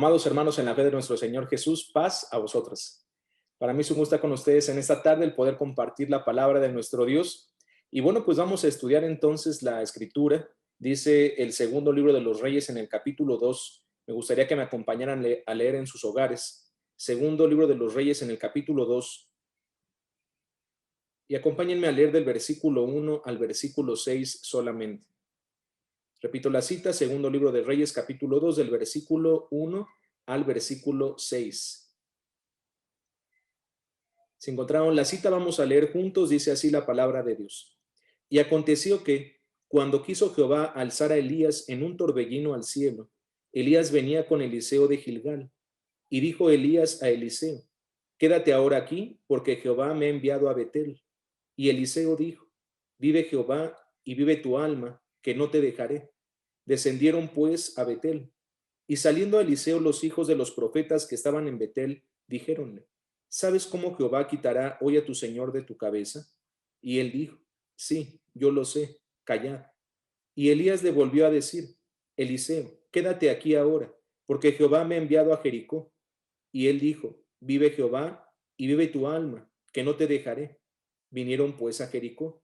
Amados hermanos en la fe de nuestro Señor Jesús, paz a vosotros. Para mí es un gusto estar con ustedes en esta tarde, el poder compartir la palabra de nuestro Dios. Y bueno, pues vamos a estudiar entonces la Escritura. Dice el segundo libro de los Reyes en el capítulo 2. Me gustaría que me acompañaran a leer en sus hogares. Segundo libro de los Reyes en el capítulo 2. Y acompáñenme a leer del versículo 1 al versículo 6 solamente. Repito la cita, segundo libro de Reyes, capítulo 2, del versículo 1 al versículo 6. Si encontraron la cita, vamos a leer juntos, dice así la palabra de Dios. Y aconteció que, cuando quiso Jehová alzar a Elías en un torbellino al cielo, Elías venía con Eliseo de Gilgal. Y dijo Elías a Eliseo, quédate ahora aquí, porque Jehová me ha enviado a Betel. Y Eliseo dijo, vive Jehová y vive tu alma, que no te dejaré. Descendieron pues a Betel. Y saliendo a Eliseo los hijos de los profetas que estaban en Betel, dijéronle, ¿sabes cómo Jehová quitará hoy a tu señor de tu cabeza? Y él dijo, sí, yo lo sé, callad. Y Elías le volvió a decir, Eliseo, quédate aquí ahora, porque Jehová me ha enviado a Jericó. Y él dijo, vive Jehová y vive tu alma, que no te dejaré. Vinieron pues a Jericó.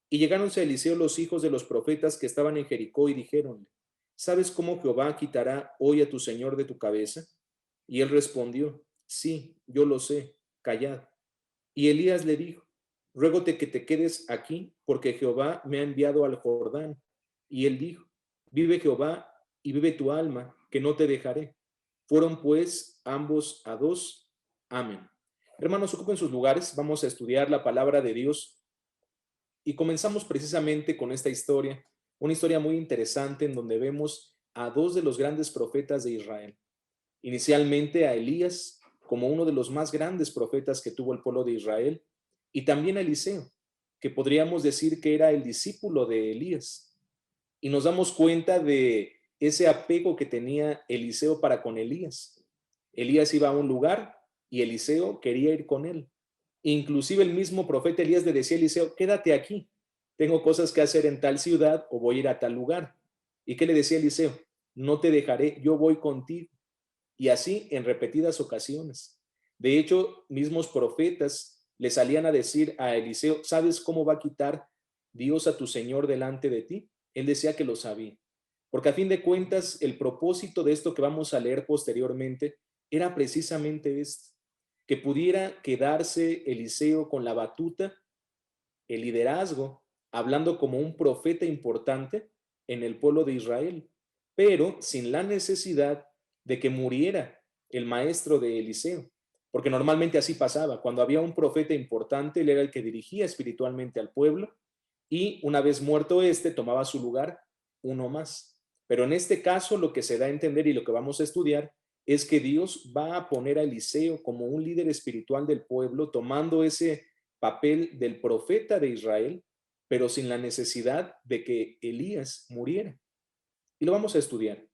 Y llegáronse a Eliseo los hijos de los profetas que estaban en Jericó y dijéronle, ¿sabes cómo Jehová quitará hoy a tu señor de tu cabeza? Y él respondió, sí, yo lo sé, callad. Y Elías le dijo, ruégote que te quedes aquí, porque Jehová me ha enviado al Jordán. Y él dijo, vive Jehová y vive tu alma, que no te dejaré. Fueron pues ambos a dos. Amén. Hermanos, ocupen sus lugares, vamos a estudiar la palabra de Dios. Y comenzamos precisamente con esta historia, una historia muy interesante en donde vemos a dos de los grandes profetas de Israel. Inicialmente a Elías como uno de los más grandes profetas que tuvo el pueblo de Israel, y también a Eliseo, que podríamos decir que era el discípulo de Elías. Y nos damos cuenta de ese apego que tenía Eliseo para con Elías. Elías iba a un lugar y Eliseo quería ir con él. Inclusive el mismo profeta Elías le decía a Eliseo, quédate aquí, tengo cosas que hacer en tal ciudad o voy a ir a tal lugar. ¿Y qué le decía Eliseo? No te dejaré, yo voy contigo. Y así en repetidas ocasiones. De hecho, mismos profetas le salían a decir a Eliseo, ¿sabes cómo va a quitar Dios a tu Señor delante de ti? Él decía que lo sabía. Porque a fin de cuentas, el propósito de esto que vamos a leer posteriormente era precisamente esto, que pudiera quedarse Eliseo con la batuta, el liderazgo, hablando como un profeta importante en el pueblo de Israel, pero sin la necesidad de que muriera el maestro de Eliseo, porque normalmente así pasaba, cuando había un profeta importante, él era el que dirigía espiritualmente al pueblo, y una vez muerto este, tomaba su lugar uno más. Pero en este caso, lo que se da a entender y lo que vamos a estudiar es que Dios va a poner a Eliseo como un líder espiritual del pueblo, tomando ese papel del profeta de Israel, pero sin la necesidad de que Elías muriera. Y lo vamos a estudiar.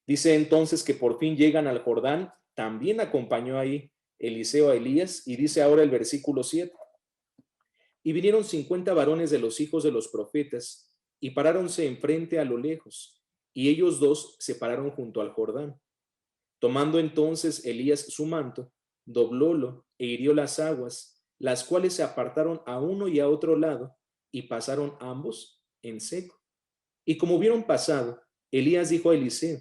Dice entonces que por fin llegan al Jordán, también acompañó ahí Eliseo a Elías, y dice ahora el versículo 7. Y vinieron 50 varones de los hijos de los profetas, y paráronse enfrente a lo lejos, y ellos dos se pararon junto al Jordán. Tomando entonces Elías su manto, doblólo e hirió las aguas, las cuales se apartaron a uno y a otro lado, y pasaron ambos en seco. Y como hubieron pasado, Elías dijo a Eliseo,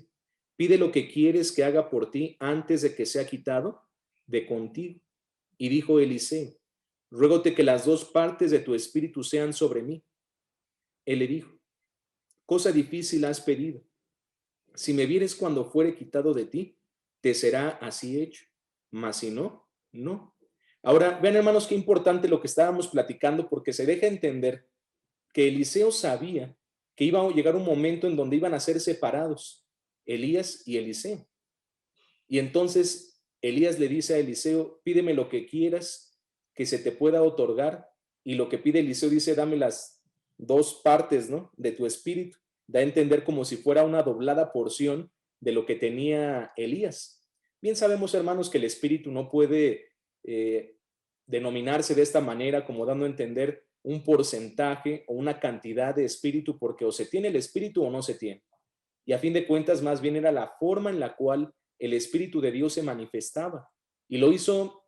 pide lo que quieres que haga por ti antes de que sea quitado de contigo. Y dijo Eliseo, ruégote que las dos partes de tu espíritu sean sobre mí. Él le dijo, cosa difícil has pedido. Si me vieres cuando fuere quitado de ti, te será así hecho. Mas si no, no. Ahora, vean hermanos, qué importante lo que estábamos platicando, porque se deja entender que Eliseo sabía que iba a llegar un momento en donde iban a ser separados, Elías y Eliseo. Y entonces Elías le dice a Eliseo, pídeme lo que quieras que se te pueda otorgar. Y lo que pide Eliseo dice, dame las dos partes, ¿no?, de tu espíritu. Da a entender como si fuera una doblada porción de lo que tenía Elías. Bien sabemos, hermanos, que el espíritu no puede denominarse de esta manera, como dando a entender un porcentaje o una cantidad de espíritu, porque o se tiene el espíritu o no se tiene. Y a fin de cuentas, más bien era la forma en la cual el Espíritu de Dios se manifestaba. Y lo hizo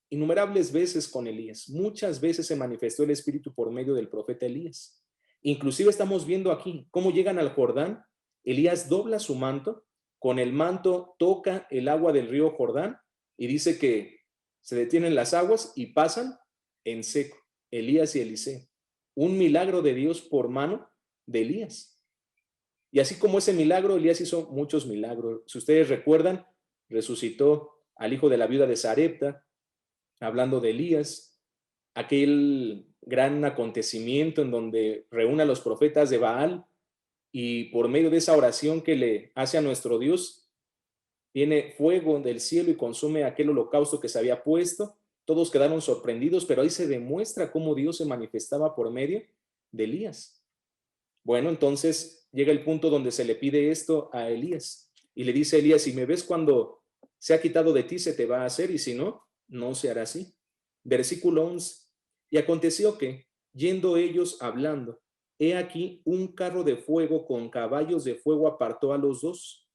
innumerables veces con Elías. Muchas veces se manifestó el Espíritu por medio del profeta Elías. Inclusive estamos viendo aquí cómo llegan al Jordán. Elías dobla su manto, con el manto toca el agua del río Jordán y dice que se detienen las aguas y pasan en seco. Elías y Eliseo. Un milagro de Dios por mano de Elías. Y así como ese milagro, Elías hizo muchos milagros. Si ustedes recuerdan, resucitó al hijo de la viuda de Sarepta, hablando de Elías, aquel gran acontecimiento en donde reúne a los profetas de Baal y por medio de esa oración que le hace a nuestro Dios, viene fuego del cielo y consume aquel holocausto que se había puesto. Todos quedaron sorprendidos, pero ahí se demuestra cómo Dios se manifestaba por medio de Elías. Bueno, entonces llega el punto donde se le pide esto a Elías y le dice a Elías, si me ves cuando se ha quitado de ti, se te va a hacer y si no, no se hará así. Versículo 11. Y aconteció que, yendo ellos hablando, he aquí un carro de fuego con caballos de fuego apartó a los dos,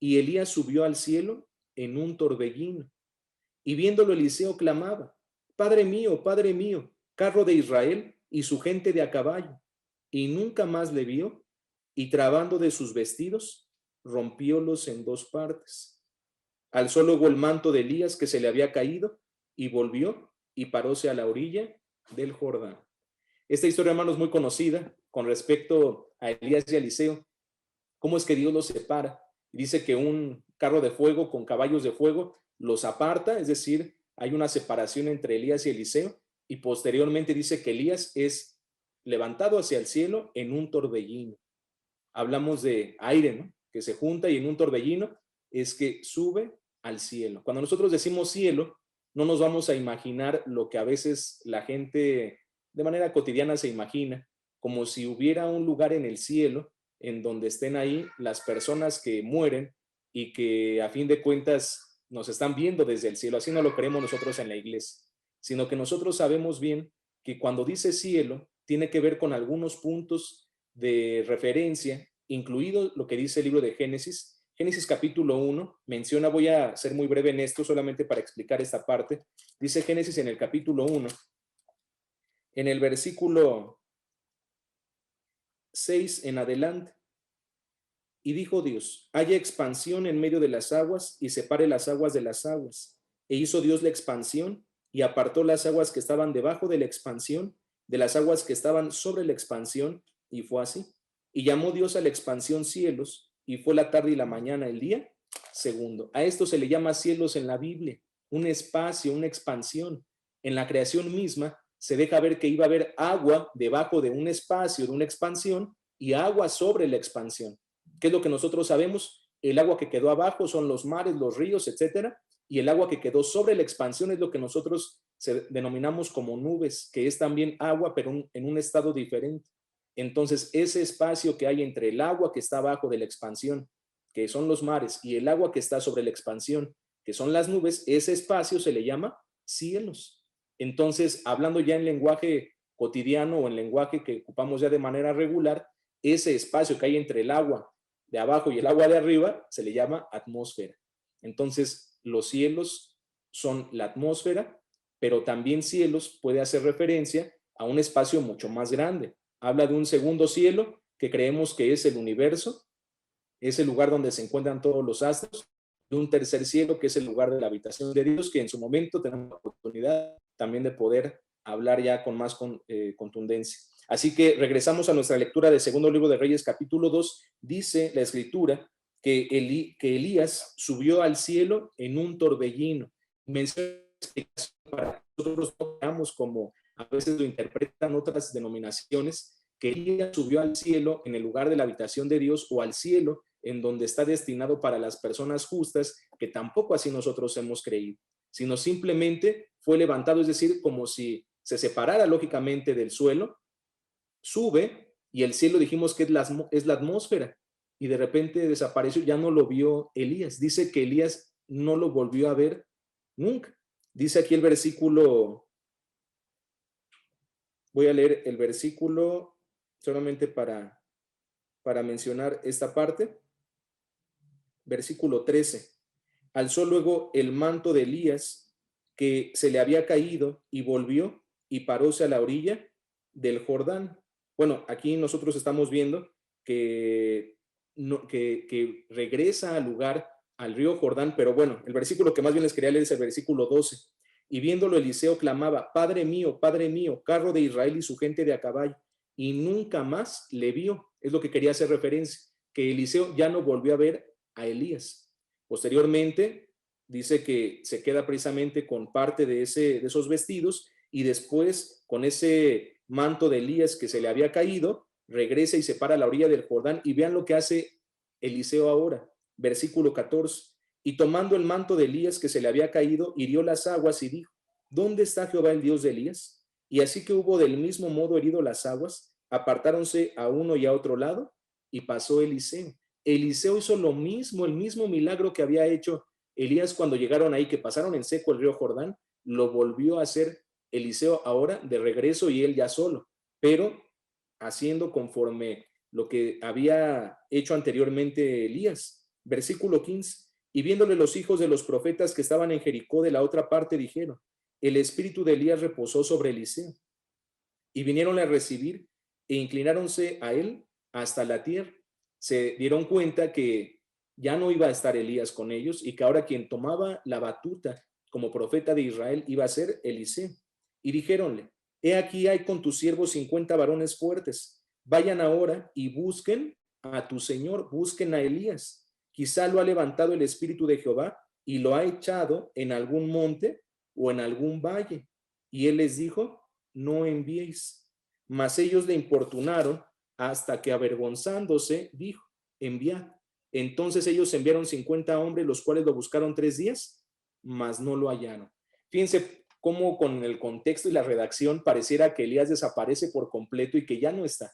y Elías subió al cielo en un torbellino. Y viéndolo Eliseo clamaba, Padre mío, carro de Israel y su gente de a caballo. Y nunca más le vio, y trabando de sus vestidos, rompiólos en dos partes. Alzó luego el manto de Elías que se le había caído, y volvió y paróse a la orilla del Jordán. Esta historia, hermanos, muy conocida con respecto a Elías y a Eliseo. ¿Cómo es que Dios los separa? Dice que un carro de fuego con caballos de fuego los aparta, es decir, hay una separación entre Elías y Eliseo, y posteriormente dice que Elías es levantado hacia el cielo en un torbellino. Hablamos de aire, ¿no? Que se junta, y en un torbellino es que sube al cielo. Cuando nosotros decimos cielo, no nos vamos a imaginar lo que a veces la gente de manera cotidiana se imagina, como si hubiera un lugar en el cielo en donde estén ahí las personas que mueren y que a fin de cuentas nos están viendo desde el cielo. Así no lo creemos nosotros en la iglesia, sino que nosotros sabemos bien que cuando dice cielo, tiene que ver con algunos puntos de referencia, incluido lo que dice el libro de Génesis. Génesis capítulo 1 menciona, voy a ser muy breve en esto solamente para explicar esta parte. Dice Génesis en el capítulo 1, en el versículo 6 en adelante. Y dijo Dios, haya expansión en medio de las aguas y separe las aguas de las aguas. E hizo Dios la expansión y apartó las aguas que estaban debajo de la expansión de las aguas que estaban sobre la expansión, y fue así. Y llamó Dios a la expansión cielos, y fue la tarde y la mañana el día segundo. A esto se le llama cielos en la Biblia, un espacio, una expansión. En la creación misma se deja ver que iba a haber agua debajo de un espacio, de una expansión, y agua sobre la expansión. ¿Qué es lo que nosotros sabemos? El agua que quedó abajo son los mares, los ríos, etcétera, y el agua que quedó sobre la expansión es lo que nosotros denominamos como nubes, que es también agua, pero en un estado diferente. Entonces, ese espacio que hay entre el agua que está abajo de la expansión, que son los mares, y el agua que está sobre la expansión, que son las nubes, ese espacio se le llama cielos. Entonces, hablando ya en lenguaje cotidiano o en lenguaje que ocupamos ya de manera regular, ese espacio que hay entre el agua de abajo y el agua de arriba se le llama atmósfera. Entonces, los cielos son la atmósfera, pero también cielos puede hacer referencia a un espacio mucho más grande. Habla de un segundo cielo que creemos que es el universo, es el lugar donde se encuentran todos los astros, de un tercer cielo que es el lugar de la habitación de Dios, que en su momento tenemos la oportunidad también de poder hablar ya con más contundencia. Así que regresamos a nuestra lectura del segundo libro de Reyes, capítulo 2. Dice la escritura que Elías subió al cielo en un torbellino. Menciona para que nosotros no veamos como a veces lo interpretan otras denominaciones, que Elías subió al cielo en el lugar de la habitación de Dios, o al cielo en donde está destinado para las personas justas, que tampoco así nosotros hemos creído, sino simplemente fue levantado, es decir, como si se separara lógicamente del suelo, sube, y el cielo dijimos que es la atmósfera, y de repente desapareció, ya no lo vio Elías. Dice que Elías no lo volvió a ver nunca. Dice aquí el versículo, voy a leer el versículo solamente para mencionar esta parte. Versículo 13. Alzó luego el manto de Elías que se le había caído y volvió y paróse a la orilla del Jordán. Bueno, aquí nosotros estamos viendo que, no, que regresa al lugar, al río Jordán, pero bueno, el versículo que más bien les quería leer es el versículo 12. Y viéndolo Eliseo clamaba, Padre mío, carro de Israel y su gente de a caballo. Y nunca más le vio. Es lo que quería hacer referencia, que Eliseo ya no volvió a ver a Elías. Posteriormente, dice que se queda precisamente con parte de esos vestidos y después con ese manto de Elías que se le había caído, regresa y se para a la orilla del Jordán y vean lo que hace Eliseo ahora, versículo 14. Y tomando el manto de Elías que se le había caído, hirió las aguas y dijo, ¿dónde está Jehová el Dios de Elías? Y así que hubo del mismo modo herido las aguas, apartáronse a uno y a otro lado y pasó Eliseo. Eliseo hizo lo mismo, el mismo milagro que había hecho Elías cuando llegaron ahí, que pasaron en seco el río Jordán, lo volvió a hacer Eliseo ahora de regreso y él ya solo, pero haciendo conforme lo que había hecho anteriormente Elías. Versículo 15. Y viéndole los hijos de los profetas que estaban en Jericó de la otra parte, dijeron, el espíritu de Elías reposó sobre Eliseo. Y vinieron a recibir e inclináronse a él hasta la tierra. Se dieron cuenta que ya no iba a estar Elías con ellos y que ahora quien tomaba la batuta como profeta de Israel iba a ser Eliseo. Y dijéronle, he aquí hay con tus siervos 50 varones fuertes. Vayan ahora y busquen a tu Señor, busquen a Elías. Quizá lo ha levantado el Espíritu de Jehová y lo ha echado en algún monte o en algún valle. Y él les dijo, no enviéis. Mas ellos le importunaron hasta que avergonzándose dijo, enviad. Entonces ellos enviaron 50 hombres, los cuales lo buscaron 3 días, mas no lo hallaron. Fíjense cómo con el contexto y la redacción pareciera que Elías desaparece por completo y que ya no está.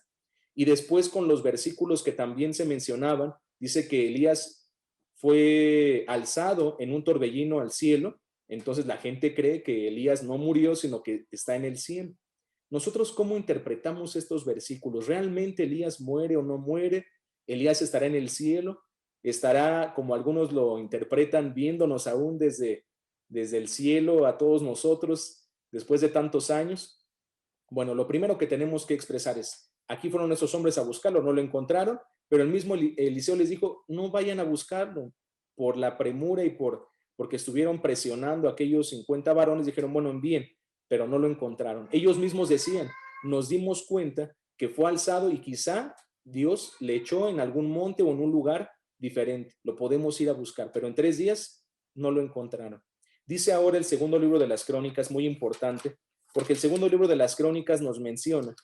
Y después con los versículos que también se mencionaban, dice que Elías fue alzado en un torbellino al cielo. Entonces la gente cree que Elías no murió, sino que está en el cielo. Nosotros, ¿cómo interpretamos estos versículos? ¿Realmente Elías muere o no muere? ¿Elías estará en el cielo? ¿Estará, como algunos lo interpretan, viéndonos aún desde el cielo a todos nosotros después de tantos años? Bueno, lo primero que tenemos que expresar es, aquí fueron esos hombres a buscarlo, no lo encontraron, pero el mismo Eliseo les dijo, no vayan a buscarlo por la premura y porque estuvieron presionando a aquellos 50 varones, dijeron, bueno, envíen, pero no lo encontraron. Ellos mismos decían, nos dimos cuenta que fue alzado y quizá Dios le echó en algún monte o en un lugar diferente, lo podemos ir a buscar, pero en 3 días no lo encontraron. Dice ahora el segundo libro de las Crónicas, muy importante, porque el segundo libro de las Crónicas nos menciona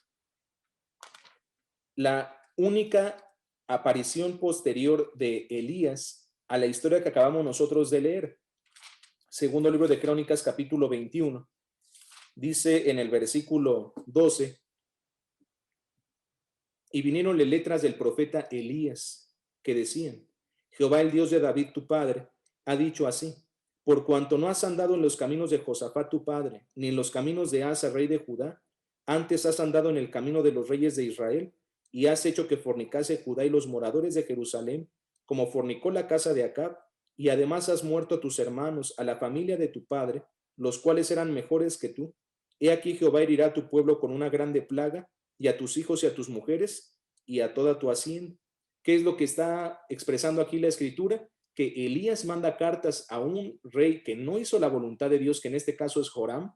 la única aparición posterior de Elías a la historia que acabamos nosotros de leer. Segundo libro de Crónicas, capítulo 21. Dice en el versículo 12, y vinieronle letras del profeta Elías, que decían, Jehová el Dios de David tu padre, ha dicho así, por cuanto no has andado en los caminos de Josafat tu padre, ni en los caminos de Asa, rey de Judá, antes has andado en el camino de los reyes de Israel, y has hecho que fornicase Judá y los moradores de Jerusalén, como fornicó la casa de Acab, y además has muerto a tus hermanos, a la familia de tu padre, los cuales eran mejores que tú. He aquí Jehová herirá a tu pueblo con una grande plaga, y a tus hijos y a tus mujeres, y a toda tu hacienda. ¿Qué es lo que está expresando aquí la escritura? Que Elías manda cartas a un rey que no hizo la voluntad de Dios, que en este caso es Joram,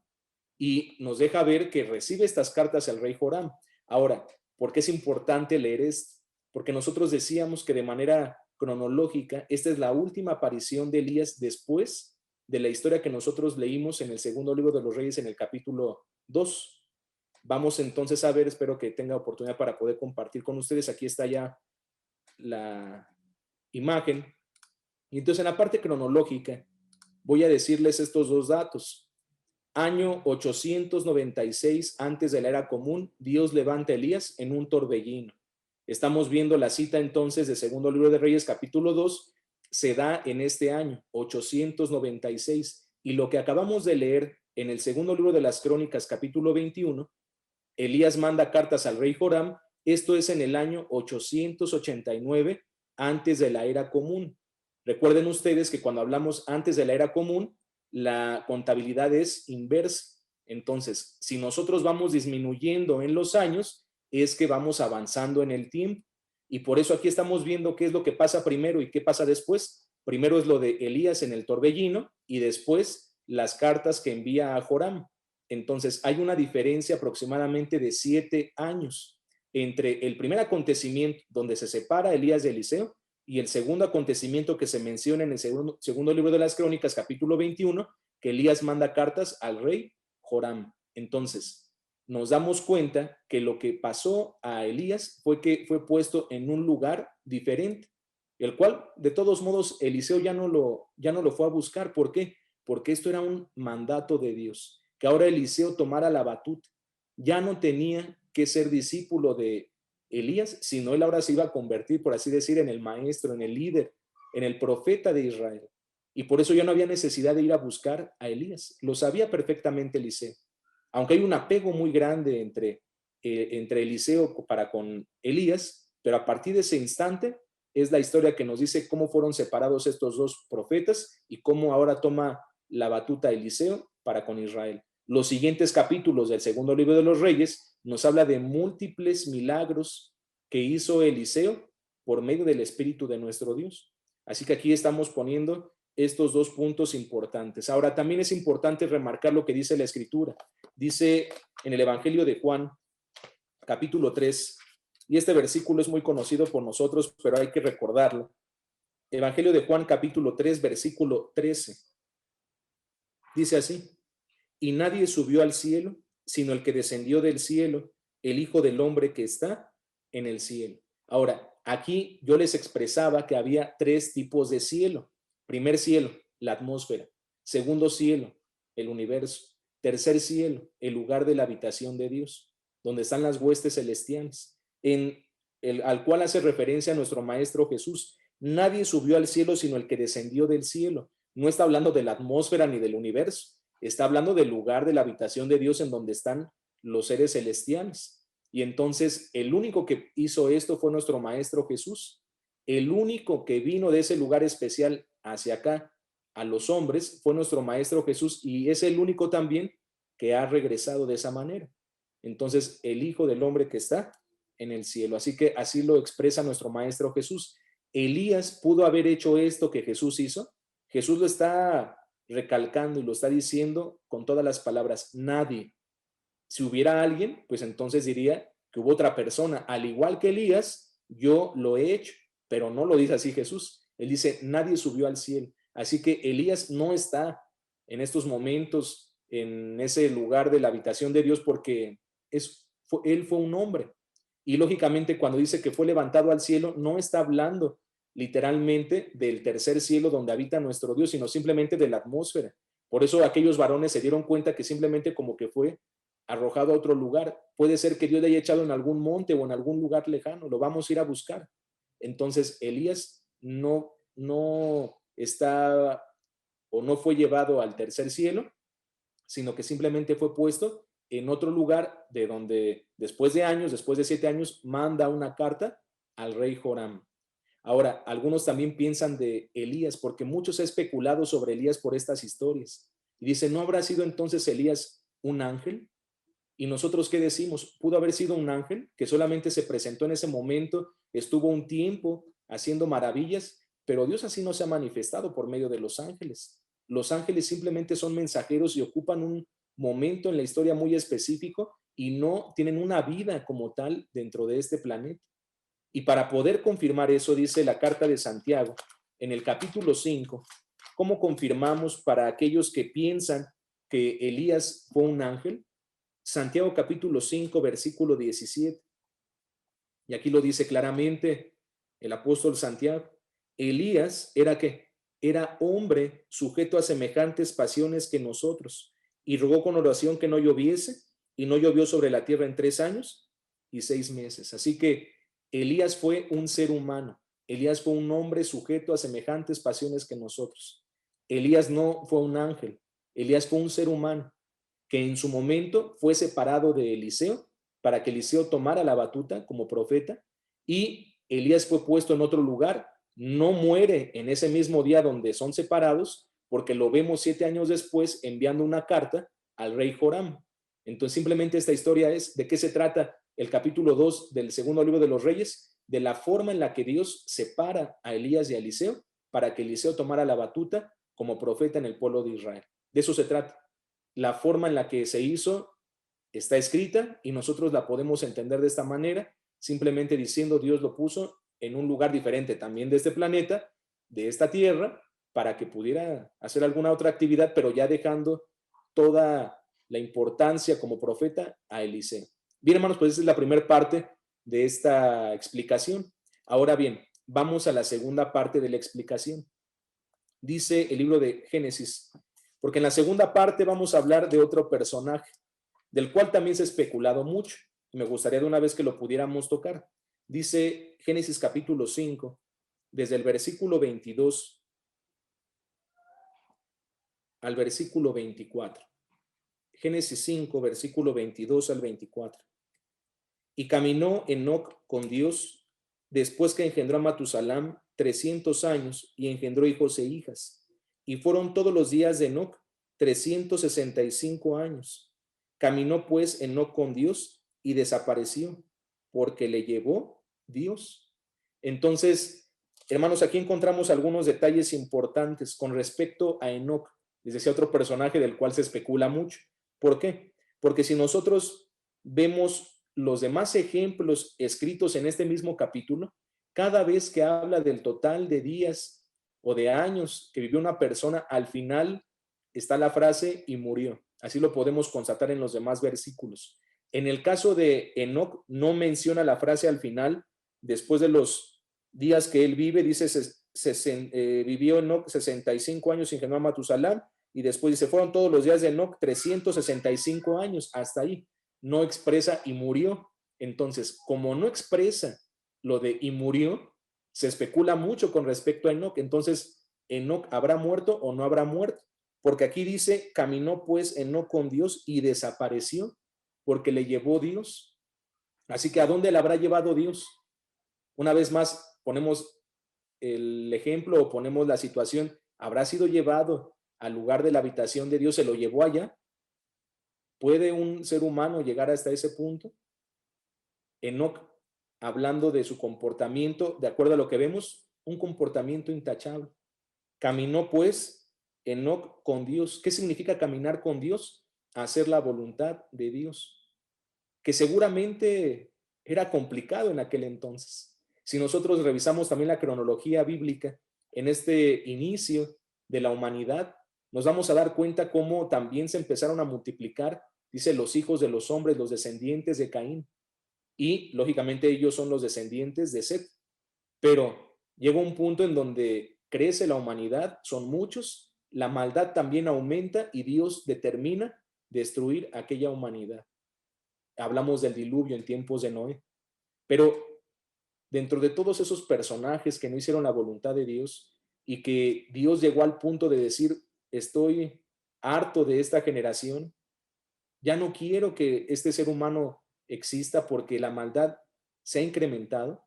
y nos deja ver que recibe estas cartas al rey Joram. Ahora, ¿por qué es importante leer esto? Porque nosotros decíamos que de manera cronológica, esta es la última aparición de Elías después de la historia que nosotros leímos en el segundo libro de los Reyes en el capítulo 2. Vamos entonces a ver, espero que tenga oportunidad para poder compartir con ustedes. Aquí está ya la imagen. Y entonces en la parte cronológica voy a decirles estos dos datos. Año 896 antes de la era común, Dios levanta a Elías en un torbellino. Estamos viendo la cita entonces de segundo libro de Reyes capítulo 2, se da en este año 896. Y lo que acabamos de leer en el segundo libro de las Crónicas capítulo 21, Elías manda cartas al rey Joram, esto es en el año 889 antes de la era común. Recuerden ustedes que cuando hablamos antes de la era común, la contabilidad es inversa. Entonces, si nosotros vamos disminuyendo en los años, es que vamos avanzando en el tiempo. Y por eso aquí estamos viendo qué es lo que pasa primero y qué pasa después. Primero es lo de Elías en el torbellino y después las cartas que envía a Joram. Entonces, hay una diferencia aproximadamente de 7 años entre el primer acontecimiento donde se separa Elías de Eliseo y el segundo acontecimiento que se menciona en el segundo libro de las Crónicas, capítulo 21, que Elías manda cartas al rey Joram. Entonces, nos damos cuenta que lo que pasó a Elías fue que fue puesto en un lugar diferente, el cual, de todos modos, Eliseo ya no lo fue a buscar. ¿Por qué? Porque esto era un mandato de Dios, que ahora Eliseo tomara la batuta. Ya no tenía que ser discípulo de Elías, sino él ahora se iba a convertir, por así decir, en el maestro, en el líder, en el profeta de Israel. Y por eso ya no había necesidad de ir a buscar a Elías. Lo sabía perfectamente Eliseo. Aunque hay un apego muy grande entre Eliseo para con Elías, pero a partir de ese instante es la historia que nos dice cómo fueron separados estos dos profetas y cómo ahora toma la batuta Eliseo para con Israel. Los siguientes capítulos del segundo libro de los Reyes nos habla de múltiples milagros que hizo Eliseo por medio del Espíritu de nuestro Dios. Así que aquí estamos poniendo estos dos puntos importantes. Ahora, también es importante remarcar lo que dice la Escritura. Dice en el Evangelio de Juan, capítulo 3, y este versículo es muy conocido por nosotros, pero hay que recordarlo. Evangelio de Juan, capítulo 3, versículo 13. Dice así: y nadie subió al cielo, sino el que descendió del cielo, el Hijo del Hombre que está en el cielo. Ahora, aquí yo les expresaba que había 3 tipos de cielo. Primer cielo, la atmósfera. Segundo cielo, el universo. Tercer cielo, el lugar de la habitación de Dios, donde están las huestes celestiales, al cual hace referencia nuestro Maestro Jesús. Nadie subió al cielo, sino el que descendió del cielo. No está hablando de la atmósfera ni del universo. Está hablando del lugar de la habitación de Dios en donde están los seres celestiales. Y entonces el único que hizo esto fue nuestro Maestro Jesús. El único que vino de ese lugar especial hacia acá a los hombres fue nuestro Maestro Jesús, y es el único también que ha regresado de esa manera. Entonces, el Hijo del Hombre que está en el cielo. Así que así lo expresa nuestro Maestro Jesús. Elías pudo haber hecho esto que Jesús hizo. Jesús lo está recalcando y lo está diciendo con todas las palabras: nadie. Si hubiera alguien, pues entonces diría que hubo otra persona. Al igual que Elías, yo lo he hecho, pero no lo dice así Jesús. Él dice: nadie subió al cielo. Así que Elías no está en estos momentos en ese lugar de la habitación de Dios, porque él fue un hombre. Y lógicamente cuando dice que fue levantado al cielo, no está hablando literalmente del tercer cielo donde habita nuestro Dios, sino simplemente de la atmósfera. Por eso aquellos varones se dieron cuenta que simplemente como que fue arrojado a otro lugar. Puede ser que Dios le haya echado en algún monte o en algún lugar lejano, lo vamos a ir a buscar. Entonces Elías no está o no fue llevado al tercer cielo, sino que simplemente fue puesto en otro lugar, de donde después de años, después de 7 años, manda una carta al rey Joram. Ahora, algunos también piensan de Elías, porque muchos han especulado sobre Elías por estas historias. Y dicen: ¿no habrá sido entonces Elías un ángel? ¿Y nosotros qué decimos? Pudo haber sido un ángel que solamente se presentó en ese momento, estuvo un tiempo haciendo maravillas, pero Dios así no se ha manifestado por medio de los ángeles. Los ángeles simplemente son mensajeros y ocupan un momento en la historia muy específico y no tienen una vida como tal dentro de este planeta. Y para poder confirmar eso, dice la carta de Santiago en el capítulo 5, ¿cómo confirmamos para aquellos que piensan que Elías fue un ángel? Santiago capítulo 5, versículo 17. Y aquí lo dice claramente el apóstol Santiago. Elías era ¿qué? Era hombre sujeto a semejantes pasiones que nosotros, y rogó con oración que no lloviese, y no llovió sobre la tierra en 3 años y 6 meses. Así que Elías fue un ser humano. Elías fue un hombre sujeto a semejantes pasiones que nosotros. Elías no fue un ángel. Elías fue un ser humano que en su momento fue separado de Eliseo para que Eliseo tomara la batuta como profeta, y Elías fue puesto en otro lugar no muere en ese mismo día donde son separados, porque lo vemos 7 años después enviando una carta al rey Joram. Entonces, simplemente esta historia es de qué se trata el capítulo 2 del segundo libro de los Reyes, de la forma en la que Dios separa a Elías y a Eliseo para que Eliseo tomara la batuta como profeta en el pueblo de Israel. De eso se trata. La forma en la que se hizo está escrita y nosotros la podemos entender de esta manera, simplemente diciendo Dios lo puso en un lugar diferente también de este planeta, de esta tierra, para que pudiera hacer alguna otra actividad, pero ya dejando toda la importancia como profeta a Eliseo. Bien, hermanos, pues esa es la primera parte de esta explicación. Ahora bien, vamos a la segunda parte de la explicación. Dice el libro de Génesis, porque en la segunda parte vamos a hablar de otro personaje, del cual también se ha especulado mucho. Me gustaría de una vez que lo pudiéramos tocar. Dice Génesis capítulo 5, desde el versículo 22 al versículo 24. Génesis 5, versículo 22 al 24. Y caminó Enoc con Dios después que engendró a Matusalam 300 años y engendró hijos e hijas. Y fueron todos los días de Enoc 365 años. Caminó pues Enoc con Dios y desapareció porque le llevó Dios. Entonces, hermanos, aquí encontramos algunos detalles importantes con respecto a Enoc. Les decía, otro personaje del cual se especula mucho. ¿Por qué? Porque si nosotros vemos los demás ejemplos escritos en este mismo capítulo, cada vez que habla del total de días o de años que vivió una persona, al final está la frase y murió. Así lo podemos constatar en los demás versículos. En el caso de Enoc, no menciona la frase al final, después de los días que él vive, dice, vivió Enoc 65 años, engendró a Matusalam, y después dice, fueron todos los días de Enoc 365 años, hasta ahí. No expresa y murió. Entonces, como no expresa lo de y murió, se especula mucho con respecto a Enoc. Entonces, ¿Enoc habrá muerto o no habrá muerto? Porque aquí dice, caminó pues Enoc con Dios y desapareció porque le llevó Dios. Así que ¿a dónde le habrá llevado Dios? Una vez más, ponemos el ejemplo o ponemos la situación, ¿habrá sido llevado al lugar de la habitación de Dios? ¿Se lo llevó allá? ¿Puede un ser humano llegar hasta ese punto? Enoc, hablando de su comportamiento, de acuerdo a lo que vemos, un comportamiento intachable. Caminó pues Enoc con Dios. ¿Qué significa caminar con Dios? Hacer la voluntad de Dios, que seguramente era complicado en aquel entonces. Si nosotros revisamos también la cronología bíblica en este inicio de la humanidad, nos vamos a dar cuenta cómo también se empezaron a multiplicar, dice, los hijos de los hombres, los descendientes de Caín. Y lógicamente ellos son los descendientes de Set. Pero llega un punto en donde crece la humanidad, son muchos, la maldad también aumenta y Dios determina destruir aquella humanidad. Hablamos del diluvio en tiempos de Noé. Pero dentro de todos esos personajes que no hicieron la voluntad de Dios y que Dios llegó al punto de decir, estoy harto de esta generación, ya no quiero que este ser humano exista porque la maldad se ha incrementado.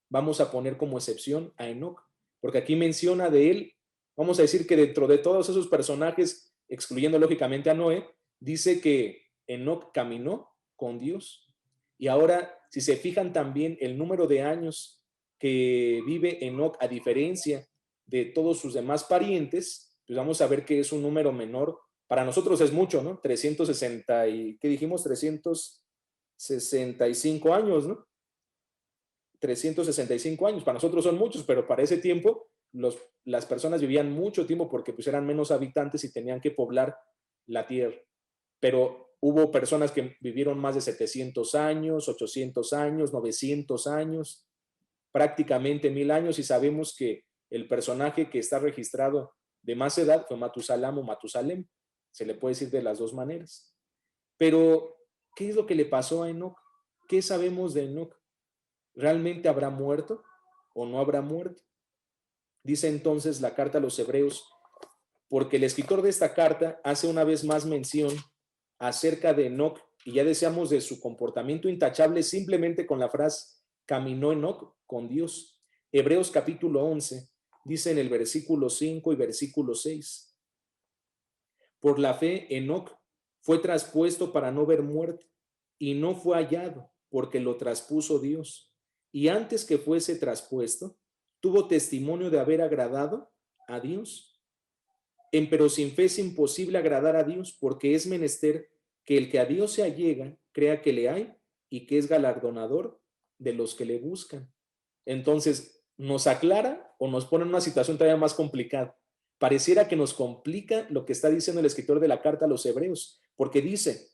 Vamos a poner como excepción a Enoc, porque aquí menciona de él, vamos a decir que dentro de todos esos personajes, excluyendo lógicamente a Noé, dice que Enoc caminó con Dios. Y ahora, si se fijan también el número de años que vive Enoc, a diferencia de todos sus demás parientes, pues vamos a ver que es un número menor. Para nosotros es mucho, ¿no? 360 y, ¿qué dijimos? 365 años, ¿no? 365 años. Para nosotros son muchos, pero para ese tiempo las personas vivían mucho tiempo porque pues eran menos habitantes y tenían que poblar la tierra. Pero hubo personas que vivieron más de 700 años, 800 años, 900 años, prácticamente 1000 años, y sabemos que el personaje que está registrado de más edad fue Matusalam o Matusalem. Se le puede decir de las dos maneras. Pero, ¿qué es lo que le pasó a Enoc? ¿Qué sabemos de Enoc? ¿Realmente habrá muerto o no habrá muerto? Dice entonces la carta a los Hebreos, porque el escritor de esta carta hace una vez más mención acerca de Enoc, y ya decíamos de su comportamiento intachable simplemente con la frase, caminó Enoc con Dios. Hebreos capítulo 11 dice en el versículo 5 y versículo 6, por la fe Enoc fue traspuesto para no ver muerte y no fue hallado porque lo traspuso Dios. Y antes que fuese traspuesto, tuvo testimonio de haber agradado a Dios. Empero sin fe es imposible agradar a Dios, porque es menester que el que a Dios se allega crea que le hay y que es galardonador de los que le buscan. Entonces, nos aclara o nos pone en una situación todavía más complicada. Pareciera que nos complica lo que está diciendo el escritor de la carta a los hebreos, porque dice,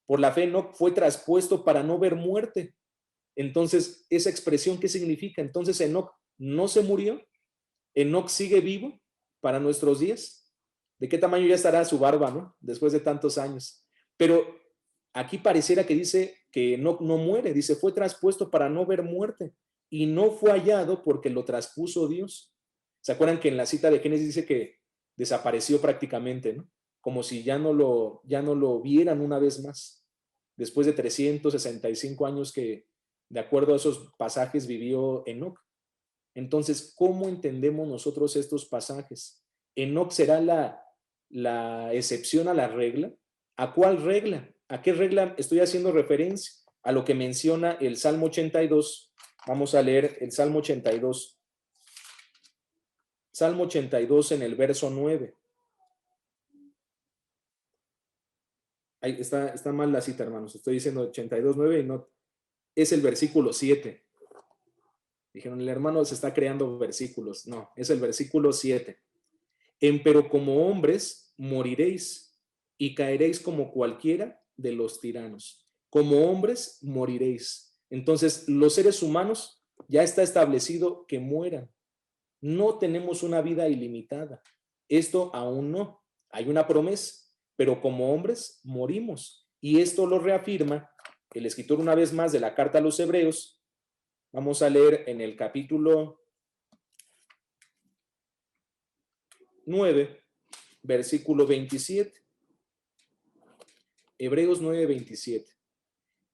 por la fe no fue traspuesto para no ver muerte. Entonces, esa expresión, ¿qué significa? Entonces, Enoc no se murió, Enoc sigue vivo para nuestros días. ¿De qué tamaño ya estará su barba, no? Después de tantos años. Pero aquí pareciera que dice que Enoc no muere, dice, fue traspuesto para no ver muerte y no fue hallado porque lo traspuso Dios. ¿Se acuerdan que en la cita de Génesis dice que desapareció prácticamente, ¿no? Como si ya no lo vieran una vez más, después de 365 años que, de acuerdo a esos pasajes, vivió Enoc. Entonces, ¿cómo entendemos nosotros estos pasajes? ¿Enoc será la excepción a la regla? ¿A cuál regla? ¿A qué regla estoy haciendo referencia? A lo que menciona el Salmo 82. Vamos a leer el Salmo 82. Salmo 82 en el verso 9. Ahí está mal la cita, hermanos. Estoy diciendo 82, 9 y no. Es el versículo 7. Dijeron, el hermano se está creando versículos. No, es el versículo 7. Empero como hombres moriréis y caeréis como cualquiera de los tiranos. Como hombres moriréis. Entonces, los seres humanos ya está establecido que mueran. No tenemos una vida ilimitada. Esto aún no. Hay una promesa, pero como hombres morimos. Y esto lo reafirma el escritor una vez más de la carta a los Hebreos. Vamos a leer en el capítulo 9, versículo 27. Hebreos 9, 27.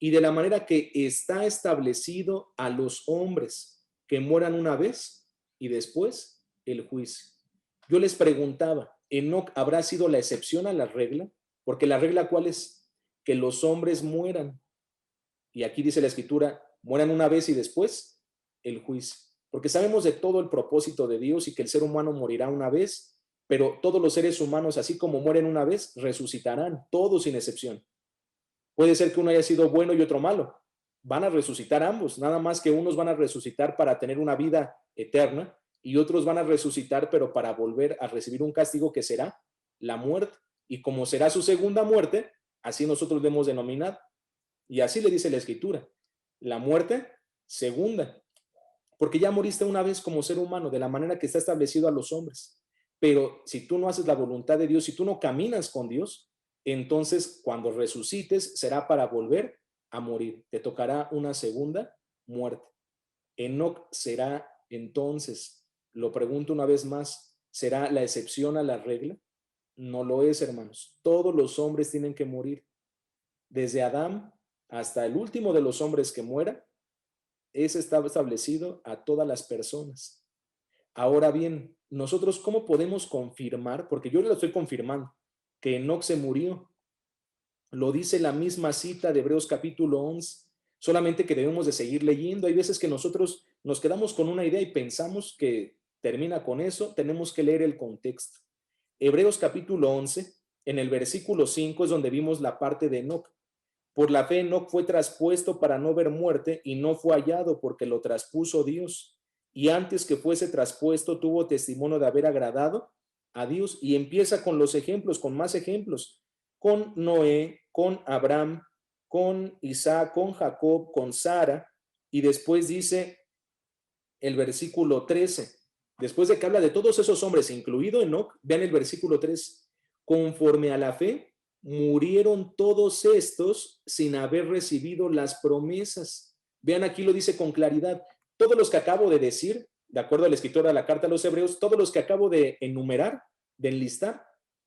Y de la manera que está establecido a los hombres que mueran una vez y después el juicio. Yo les preguntaba, ¿Enoc habrá sido la excepción a la regla? Porque la regla, ¿cuál es? Que los hombres mueran. Y aquí dice la escritura, mueran una vez y después el juicio. Porque sabemos de todo el propósito de Dios y que el ser humano morirá una vez, pero todos los seres humanos, así como mueren una vez, resucitarán, todos sin excepción. Puede ser que uno haya sido bueno y otro malo. Van a resucitar ambos, nada más que unos van a resucitar para tener una vida eterna y otros van a resucitar pero para volver a recibir un castigo que será la muerte. Y como será su segunda muerte, así nosotros le hemos denominado. Y así le dice la escritura, la muerte segunda, porque ya moriste una vez como ser humano de la manera que está establecido a los hombres. Pero si tú no haces la voluntad de Dios, si tú no caminas con Dios, entonces cuando resucites será para volver a morir. Te tocará una segunda muerte. Enoc será entonces, lo pregunto una vez más, ¿será la excepción a la regla? No lo es, hermanos. Todos los hombres tienen que morir. Desde Adán hasta el último de los hombres que muera, ese está establecido a todas las personas. Ahora bien, nosotros ¿cómo podemos confirmar? Porque yo lo estoy confirmando, que Enoc se murió. Lo dice la misma cita de Hebreos capítulo 11, solamente que debemos de seguir leyendo. Hay veces que nosotros nos quedamos con una idea y pensamos que termina con eso, tenemos que leer el contexto. Hebreos capítulo 11, en el versículo 5 es donde vimos la parte de Enoc. Por la fe Enoc fue traspuesto para no ver muerte y no fue hallado porque lo traspuso Dios. Y antes que fuese traspuesto tuvo testimonio de haber agradado a Dios. Y empieza con los ejemplos, con más ejemplos. Con Noé, con Abraham, con Isaac, con Jacob, con Sara. Y después dice el versículo 13. Después de que habla de todos esos hombres, incluido Enoc, vean el versículo 3. Conforme a la fe, murieron todos estos sin haber recibido las promesas. Vean, aquí lo dice con claridad. Todos los que acabo de decir, de acuerdo al escritor de la carta a los Hebreos, todos los que acabo de enumerar, de enlistar,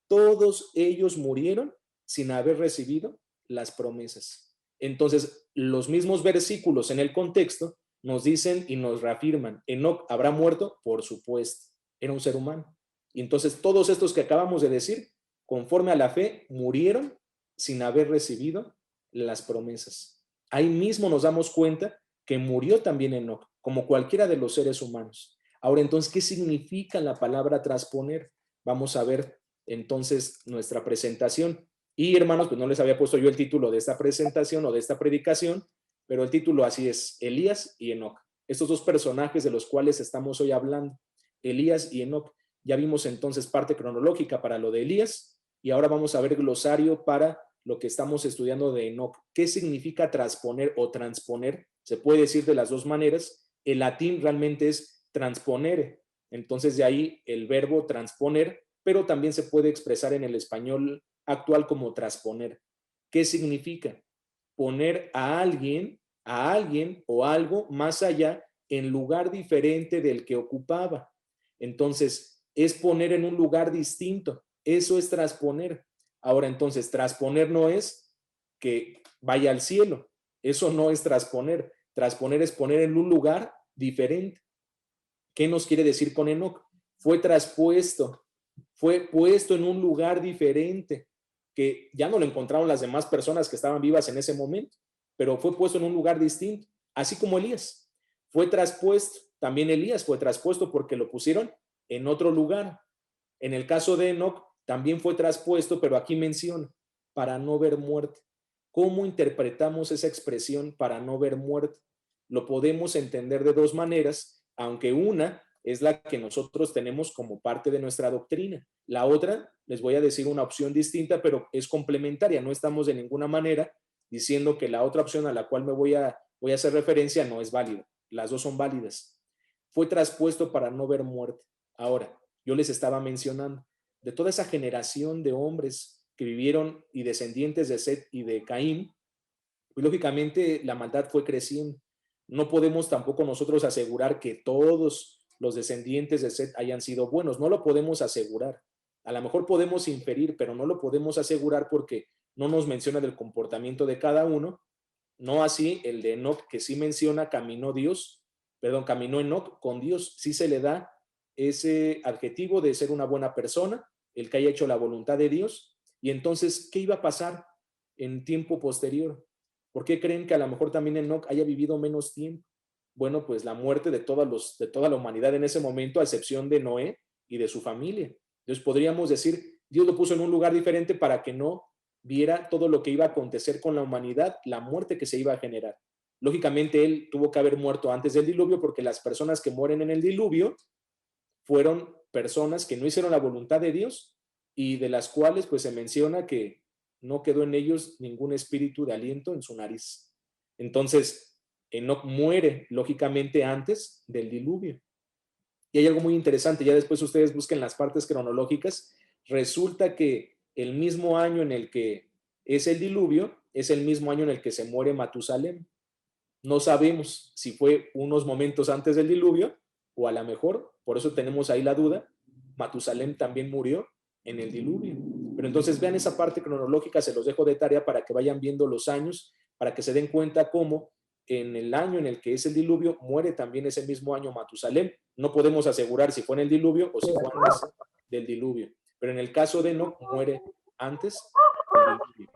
todos ellos murieron sin haber recibido las promesas. Entonces, los mismos versículos en el contexto nos dicen y nos reafirman, Enoc habrá muerto, por supuesto, era un ser humano. Y entonces todos estos que acabamos de decir, conforme a la fe, murieron sin haber recibido las promesas. Ahí mismo nos damos cuenta que murió también Enoc, como cualquiera de los seres humanos. Ahora, entonces, ¿qué significa la palabra trasponer? Vamos a ver entonces nuestra presentación. Y hermanos, pues no les había puesto yo el título de esta presentación o de esta predicación, pero el título así es, Elías y Enoc. Estos dos personajes de los cuales estamos hoy hablando, Elías y Enoc. Ya vimos entonces parte cronológica para lo de Elías y ahora vamos a ver glosario para lo que estamos estudiando de Enoc. ¿Qué significa trasponer o transponer? Se puede decir de las dos maneras. El latín realmente es transponer. Entonces de ahí el verbo transponer, pero también se puede expresar en el español actual como trasponer. ¿Qué significa? Poner a alguien o algo más allá en lugar diferente del que ocupaba. Entonces, es poner en un lugar distinto. Eso es trasponer. Ahora, entonces, trasponer no es que vaya al cielo. Eso no es trasponer. Trasponer es poner en un lugar diferente. ¿Qué nos quiere decir con Enoc? Fue traspuesto, fue puesto en un lugar diferente, que ya no lo encontraron las demás personas que estaban vivas en ese momento, pero fue puesto en un lugar distinto, así como Elías. Fue traspuesto, también Elías fue traspuesto porque lo pusieron en otro lugar. En el caso de Enoc, también fue traspuesto, pero aquí menciona, para no ver muerte. ¿Cómo interpretamos esa expresión para no ver muerte? Lo podemos entender de dos maneras, aunque una es la que nosotros tenemos como parte de nuestra doctrina. La otra, les voy a decir una opción distinta, pero es complementaria. No estamos de ninguna manera diciendo que la otra opción a la cual voy a hacer referencia no es válida. Las dos son válidas. Fue traspuesto para no ver muerte. Ahora, yo les estaba mencionando, de toda esa generación de hombres que vivieron y descendientes de Set y de Caín, pues lógicamente la maldad fue creciendo. No podemos tampoco nosotros asegurar que todos los descendientes de Set hayan sido buenos, no lo podemos asegurar. A lo mejor podemos inferir, pero no lo podemos asegurar porque no nos menciona del comportamiento de cada uno. No así el de Enoch, que sí menciona caminó Enoch con Dios, sí se le da ese adjetivo de ser una buena persona, el que haya hecho la voluntad de Dios. Y entonces, ¿qué iba a pasar en tiempo posterior? ¿Por qué creen que a lo mejor también Enoch haya vivido menos tiempo? Bueno, pues la muerte de toda la humanidad en ese momento, a excepción de Noé y de su familia. Entonces podríamos decir, Dios lo puso en un lugar diferente para que no viera todo lo que iba a acontecer con la humanidad, la muerte que se iba a generar. Lógicamente él tuvo que haber muerto antes del diluvio porque las personas que mueren en el diluvio fueron personas que no hicieron la voluntad de Dios y de las cuales pues se menciona que no quedó en ellos ningún espíritu de aliento en su nariz. Entonces, Enoc muere lógicamente antes del diluvio. Y hay algo muy interesante, ya después ustedes busquen las partes cronológicas, resulta que el mismo año en el que es el diluvio es el mismo año en el que se muere Matusalem. No sabemos si fue unos momentos antes del diluvio o a lo mejor, por eso tenemos ahí la duda, Matusalem también murió en el diluvio. Pero entonces vean esa parte cronológica, se los dejo de tarea para que vayan viendo los años, para que se den cuenta cómo en el año en el que es el diluvio muere también ese mismo año Matusalem. No podemos asegurar si fue en el diluvio o si fue antes del diluvio, pero en el caso de Enoc muere antes del diluvio.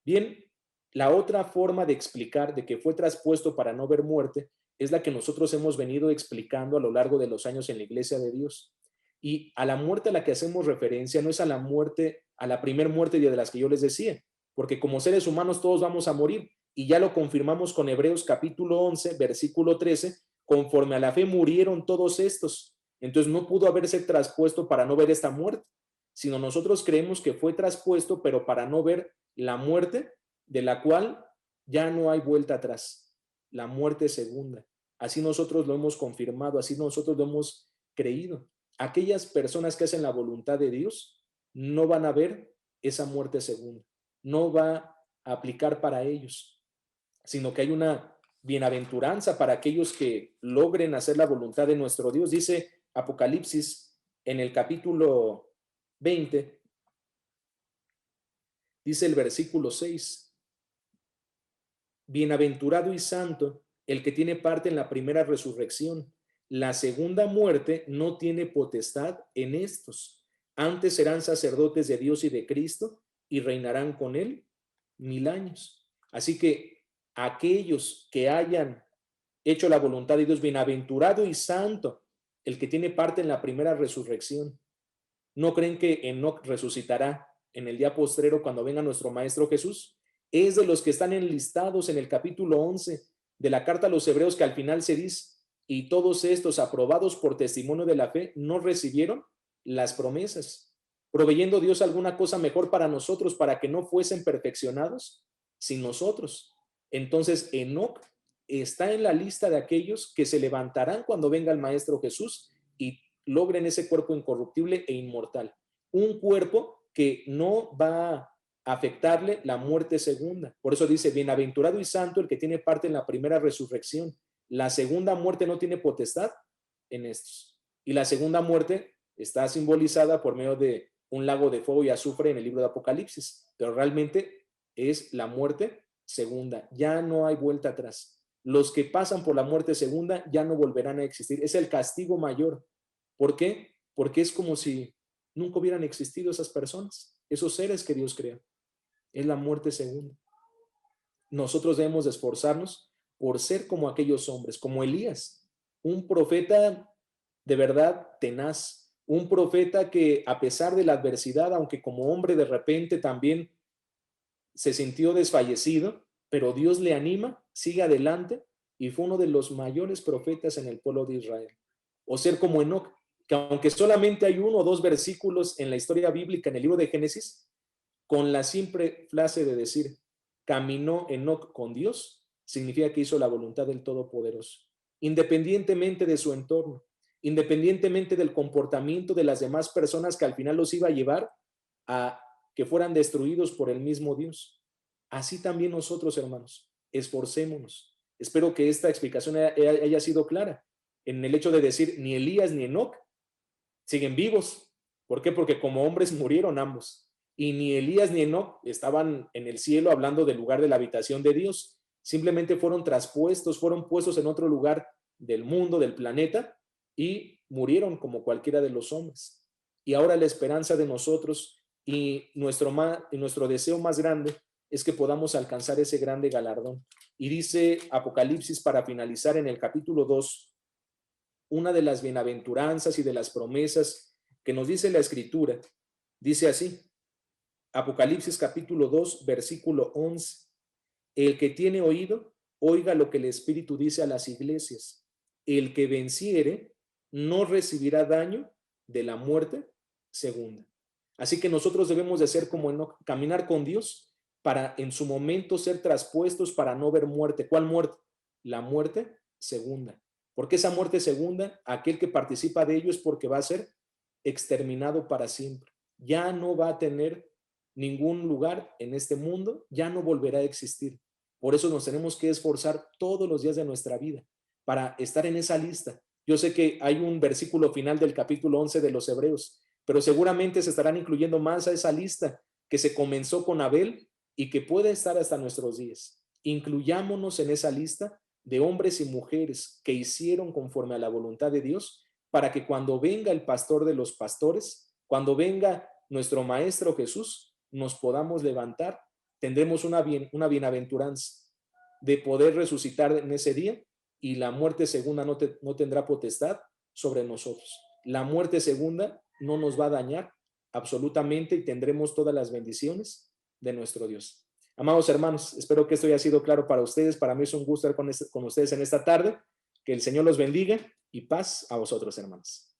Bien, la otra forma de explicar de que fue traspuesto para no ver muerte es la que nosotros hemos venido explicando a lo largo de los años en la Iglesia de Dios. Y a la muerte a la que hacemos referencia no es a la muerte, a la primer muerte de las que yo les decía, porque como seres humanos todos vamos a morir y ya lo confirmamos con Hebreos capítulo 11, versículo 13, conforme a la fe murieron todos estos. Entonces no pudo haberse traspuesto para no ver esta muerte, sino nosotros creemos que fue traspuesto, pero para no ver la muerte de la cual ya no hay vuelta atrás, la muerte segunda. Así nosotros lo hemos confirmado, así nosotros lo hemos creído. Aquellas personas que hacen la voluntad de Dios no van a ver esa muerte segunda, no va a aplicar para ellos, sino que hay una bienaventuranza para aquellos que logren hacer la voluntad de nuestro Dios. Dice Apocalipsis en el capítulo 20, dice el versículo 6, bienaventurado y santo el que tiene parte en la primera resurrección. La segunda muerte no tiene potestad en estos. Antes serán sacerdotes de Dios y de Cristo y reinarán con él 1000 años. Así que aquellos que hayan hecho la voluntad de Dios, bienaventurado y santo, el que tiene parte en la primera resurrección. ¿No creen que Enoc resucitará en el día postrero cuando venga nuestro Maestro Jesús? Es de los que están enlistados en el capítulo 11 de la carta a los Hebreos, que al final se dice, y todos estos, aprobados por testimonio de la fe, no recibieron las promesas, proveyendo Dios alguna cosa mejor para nosotros, para que no fuesen perfeccionados sin nosotros. Entonces Enoc está en la lista de aquellos que se levantarán cuando venga el Maestro Jesús y logren ese cuerpo incorruptible e inmortal. Un cuerpo que no va a afectarle la muerte segunda. Por eso dice, bienaventurado y santo el que tiene parte en la primera resurrección. La segunda muerte no tiene potestad en estos. Y la segunda muerte está simbolizada por medio de un lago de fuego y azufre en el libro de Apocalipsis, pero realmente es la muerte segunda. Ya no hay vuelta atrás. Los que pasan por la muerte segunda ya no volverán a existir. Es el castigo mayor. ¿Por qué? Porque es como si nunca hubieran existido esas personas, esos seres que Dios creó. Es la muerte segunda. Nosotros debemos de esforzarnos por ser como aquellos hombres, como Elías, un profeta de verdad tenaz, un profeta que a pesar de la adversidad, aunque como hombre de repente también se sintió desfallecido, pero Dios le anima, sigue adelante y fue uno de los mayores profetas en el pueblo de Israel. O ser como Enoc, que aunque solamente hay 1 o 2 versículos en la historia bíblica en el libro de Génesis, con la simple frase de decir, caminó Enoc con Dios, significa que hizo la voluntad del Todopoderoso, independientemente de su entorno, independientemente del comportamiento de las demás personas que al final los iba a llevar a que fueran destruidos por el mismo Dios. Así también nosotros, hermanos, esforcémonos. Espero que esta explicación haya sido clara en el hecho de decir ni Elías ni Enoc siguen vivos. ¿Por qué? Porque como hombres murieron ambos. Y ni Elías ni Enoc estaban en el cielo hablando del lugar de la habitación de Dios. Simplemente fueron traspuestos, fueron puestos en otro lugar del mundo, del planeta, y murieron como cualquiera de los hombres. Y ahora la esperanza de nosotros y nuestro deseo más grande es que podamos alcanzar ese grande galardón. Y dice Apocalipsis, para finalizar, en el capítulo 2, una de las bienaventuranzas y de las promesas que nos dice la Escritura, dice así, Apocalipsis capítulo 2, versículo 11, el que tiene oído, oiga lo que el Espíritu dice a las iglesias. El que venciere no recibirá daño de la muerte segunda. Así que nosotros debemos de ser como Enoc, caminar con Dios para en su momento ser traspuestos para no ver muerte. ¿Cuál muerte? La muerte segunda. Porque esa muerte segunda, aquel que participa de ello es porque va a ser exterminado para siempre. Ya no va a tener ningún lugar en este mundo, ya no volverá a existir. Por eso nos tenemos que esforzar todos los días de nuestra vida para estar en esa lista. Yo sé que hay un versículo final del capítulo 11 de los Hebreos, pero seguramente se estarán incluyendo más a esa lista que se comenzó con Abel y que puede estar hasta nuestros días. Incluyámonos en esa lista de hombres y mujeres que hicieron conforme a la voluntad de Dios, para que cuando venga el pastor de los pastores, cuando venga nuestro Maestro Jesús, nos podamos levantar, tendremos una bienaventuranza de poder resucitar en ese día y la muerte segunda no tendrá potestad sobre nosotros. La muerte segunda no nos va a dañar absolutamente y tendremos todas las bendiciones de nuestro Dios. Amados hermanos, espero que esto haya sido claro para ustedes. Para mí es un gusto estar con ustedes en esta tarde. Que el Señor los bendiga y paz a vosotros, hermanos.